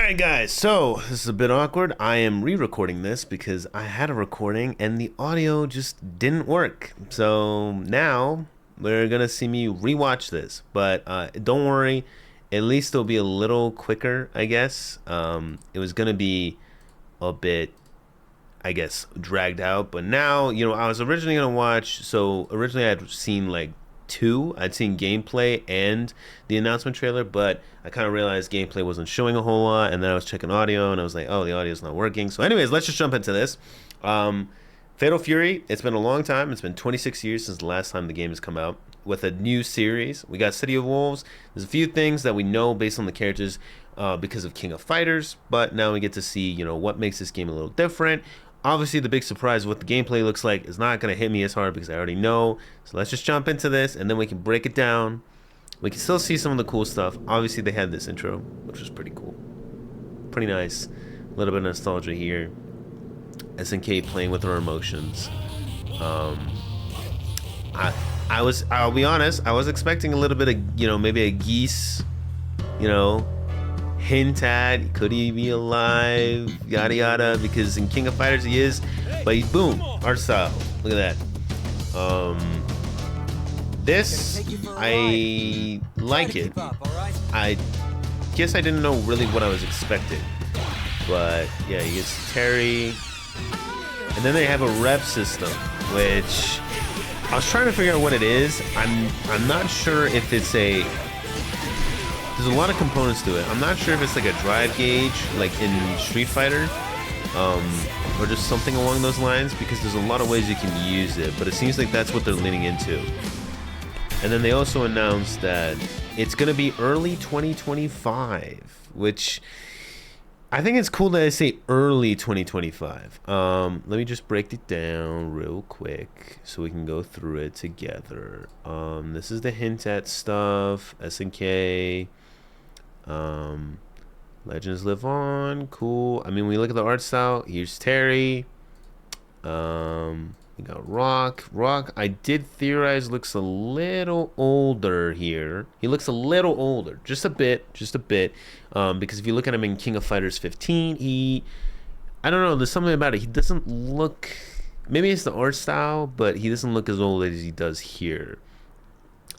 Alright guys, so this is a bit awkward. I am re-recording this because I had a recording and the audio just didn't work. So now we're gonna see me rewatch this, but don't worry, at least it'll be a little quicker, I guess. It was gonna be a bit, I guess, dragged out, but now, I was originally gonna watch, so originally I'd seen like I'd seen gameplay and the announcement trailer, but I kind of realized gameplay wasn't showing a whole lot, and then I was checking audio and I was like, oh, the audio's not working. So anyways, let's just jump into this. Fatal Fury, it's been a long time. It's been 26 years since the last time the game has come out with a new series. We got City of Wolves. There's a few things that we know based on the characters because of King of Fighters, but now we get to see, what makes this game a little different. Obviously, the big surprise of what the gameplay looks like is not going to hit me as hard because I already know. So let's just jump into this, and then we can break it down. We can still see some of the cool stuff. Obviously, they had this intro, which was pretty cool. Pretty nice. A little bit of nostalgia here. SNK playing with our emotions. I'll be honest, I was expecting a little bit of, maybe a Geese, hint at could he be alive, yada yada, because in King of Fighters he is, but he's boom, art style. Look at that. This, I like it. I guess I didn't know really what I was expecting, but yeah, he gets Terry, and then they have a rev system, which I was trying to figure out what it is. I'm not sure if it's there's a lot of components to it. I'm not sure if it's like a drive gauge, like in Street Fighter, or just something along those lines, because there's a lot of ways you can use it, but it seems like that's what they're leaning into. And then they also announced that it's going to be early 2025, which I think it's cool that I say early 2025. Let me just break it down real quick so we can go through it together. This is the hint at stuff, SNK. Legends live on, cool. I mean, when we look at the art style, here's Terry. We got Rock. I did theorize looks a little older here. He looks a little older, just a bit. Because if you look at him in King of Fighters 15, I don't know, there's something about it. He doesn't look, maybe it's the art style, but he doesn't look as old as he does here.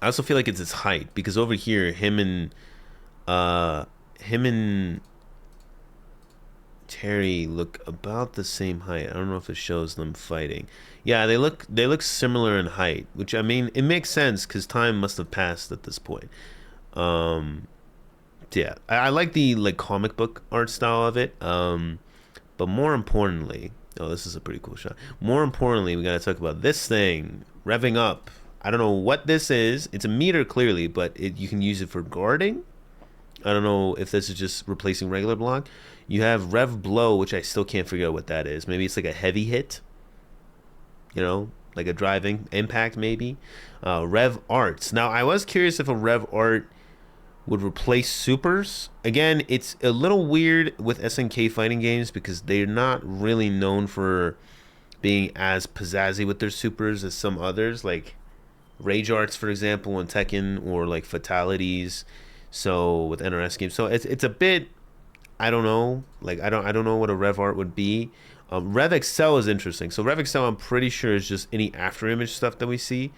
I also feel like it's his height, because over here, him and Terry look about the same height. I don't know if it shows them fighting. Yeah, they look similar in height, which, I mean, it makes sense because time must have passed at this point. Yeah, I like the comic book art style of it. But more importantly, oh, this is a pretty cool shot. More importantly, we gotta talk about this thing revving up. I don't know what this is. It's a meter clearly, but you can use it for guarding. I don't know if this is just replacing regular block. You have Rev Blow, which I still can't figure out what that is. Maybe it's like a heavy hit, like a driving impact maybe. Rev Arts. Now, I was curious if a Rev Art would replace supers. Again, it's a little weird with SNK fighting games because they're not really known for being as pizzazzy with their supers as some others, like Rage Arts, for example, in Tekken, or like Fatalities. So with NRS games, so it's a bit, I don't know, like I don't know what a Rev Art would be. Rev Excel is interesting. So Rev Excel, I'm pretty sure, is just any after image stuff that we see.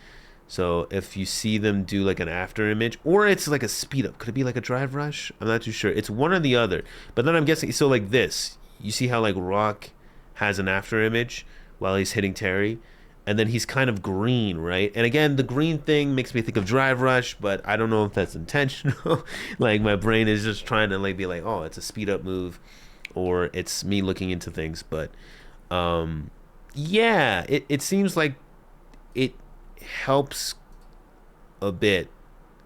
So if you see them do like an after image, or it's like a speed up, could it be like a drive rush? I'm not too sure. It's one or the other. But then I'm guessing, so like this, you see how like Rock has an after image while he's hitting Terry, and then he's kind of green, right? And again, the green thing makes me think of Drive Rush, but I don't know if that's intentional. Like my brain is just trying to like be like, oh, it's a speed up move, or it's me looking into things. But yeah, it seems like it helps a bit,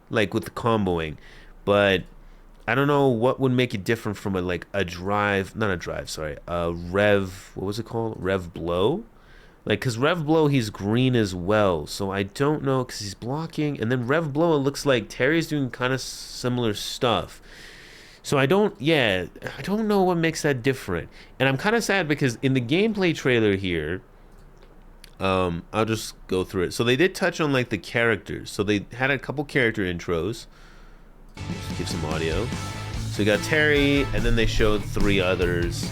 like with the comboing, but I don't know what would make it different from a Rev, what was it called? Rev Blow? Like, because Rev Blow, he's green as well. So I don't know, because he's blocking. And then Rev Blow, it looks like Terry's doing kind of similar stuff. So I don't know what makes that different. And I'm kind of sad because in the gameplay trailer here, I'll just go through it. So they did touch on like the characters. So they had a couple character intros. Just give some audio. So you got Terry, and then they showed 3 others.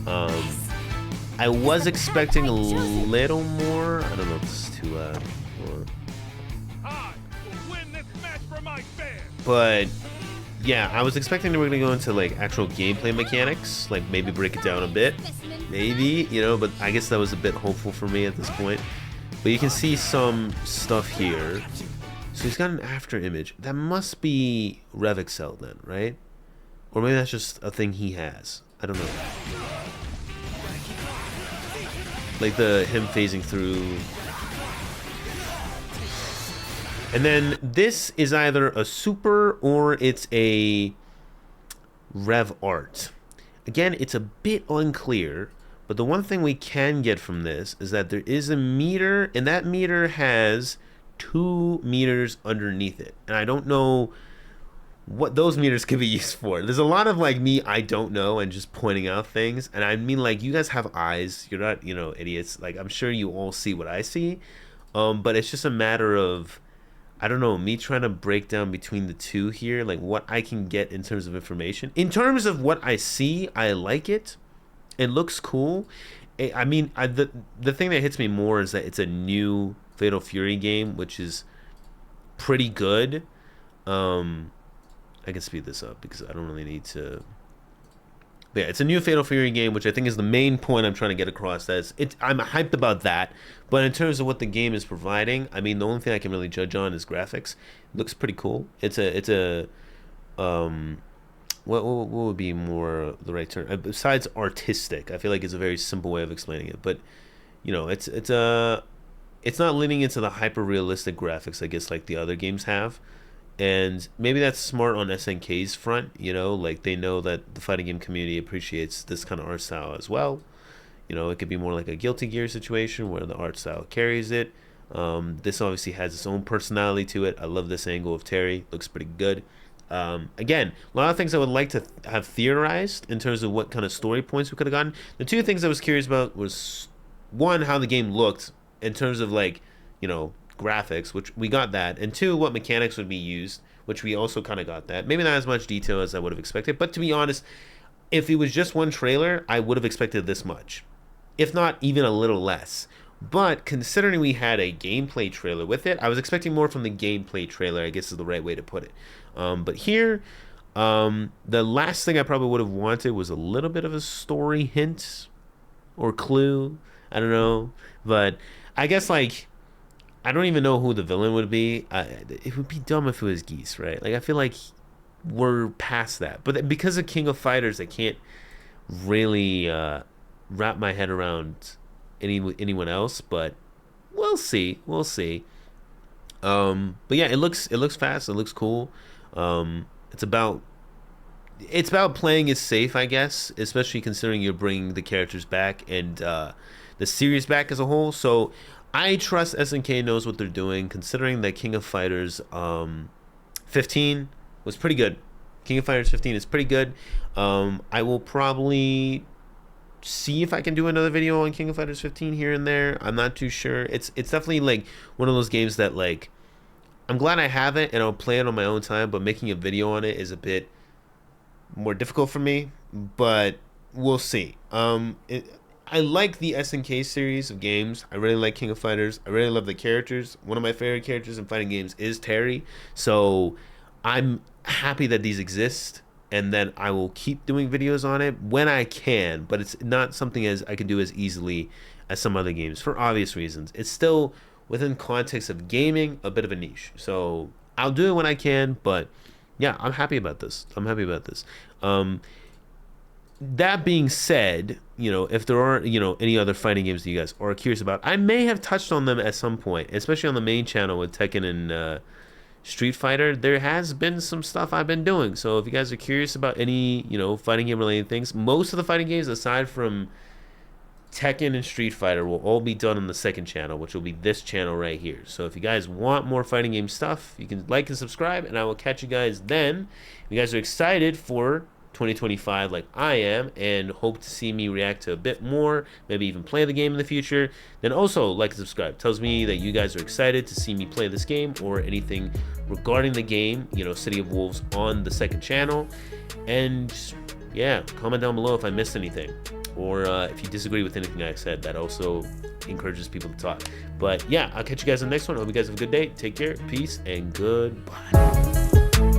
I was expecting a little more. I don't know if this is too loud. But yeah, I was expecting that we're gonna go into like actual gameplay mechanics, like maybe break it down a bit, maybe, you know. But I guess that was a bit hopeful for me at this point. But you can see some stuff here. So he's got an after image. That must be RevExcel then, right? Or maybe that's just a thing he has. I don't know. Like him phasing through. And then this is either a super or it's a rev art. Again, it's a bit unclear, but the one thing we can get from this is that there is a meter, and that meter has 2 meters underneath it. And I don't know what those meters could be used for. There's a lot of like me, I don't know, and just pointing out things. And I mean, like, you guys have eyes. You're not, you know, idiots. Like, I'm sure you all see what I see. But it's just a matter of, I don't know, me trying to break down between the two here, like what I can get in terms of information. In terms of what I see, I like it. It looks cool. I mean, the thing that hits me more is that it's a new Fatal Fury game, which is pretty good. I can speed this up because I don't really need to. But yeah, it's a new Fatal Fury game, which I think is the main point I'm trying to get across. I'm hyped about that, but in terms of what the game is providing, I mean, the only thing I can really judge on is graphics. It looks pretty cool. It's a what would be more the right term besides artistic? I feel like it's a very simple way of explaining it, but you know, it's not leaning into the hyper realistic graphics, I guess, like the other games have. And maybe that's smart on SNK's front, you know, like they know that the fighting game community appreciates this kind of art style as well. You know, it could be more like a Guilty Gear situation where the art style carries it. This obviously has its own personality to it. I love this angle of Terry. Looks pretty good. Again, a lot of things I would like to have theorized in terms of what kind of story points we could have gotten. The 2 things I was curious about was, 1, how the game looked in terms of like, you know, graphics, which we got that, and 2, what mechanics would be used, which we also kind of got that. Maybe not as much detail as I would have expected, but to be honest, if it was just one trailer, I would have expected this much, if not even a little less. But considering we had a gameplay trailer with it, I was expecting more from the gameplay trailer, I guess is the right way to put it. But here, the last thing I probably would have wanted was a little bit of a story hint or clue. I don't know, but I guess like, I don't even know who the villain would be. It would be dumb if it was Geese, right? Like, I feel like we're past that. But because of King of Fighters, I can't really wrap my head around anyone else. But we'll see. We'll see. But yeah, it looks fast. It looks cool. It's about playing it safe, I guess, especially considering you're bringing the characters back and the series back as a whole. So I trust SNK knows what they're doing, considering that King of Fighters 15 was pretty good. King of Fighters 15 is pretty good. I will probably see if I can do another video on King of Fighters 15 here and there. I'm not too sure. It's definitely like one of those games that, like, I'm glad I have it and I'll play it on my own time, but making a video on it is a bit more difficult for me, but we'll see. I like the SNK series of games. I really like King of Fighters. I really love the characters. One of my favorite characters in fighting games is Terry. So I'm happy that these exist, and then I will keep doing videos on it when I can, but it's not something as I can do as easily as some other games for obvious reasons. It's still within context of gaming, a bit of a niche. So I'll do it when I can, but yeah, I'm happy about this. That being said, you know, if there are, you know, any other fighting games that you guys are curious about, I may have touched on them at some point, especially on the main channel with Tekken and Street Fighter. There has been some stuff I've been doing. So if you guys are curious about any, you know, fighting game related things, most of the fighting games aside from Tekken and Street Fighter will all be done on the second channel, which will be this channel right here. So if you guys want more fighting game stuff, you can like and subscribe, and I will catch you guys then. If you guys are excited for 2025 like I am and hope to see me react to a bit more, maybe even play the game in the future, then also like and subscribe. Tells me that you guys are excited to see me play this game or anything regarding the game, City of Wolves on the second channel. And yeah, comment down below if I missed anything, or if you disagree with anything I said. That also encourages people to talk. But yeah, I'll catch you guys in the next one. I hope you guys have a good day. Take care, peace, and goodbye.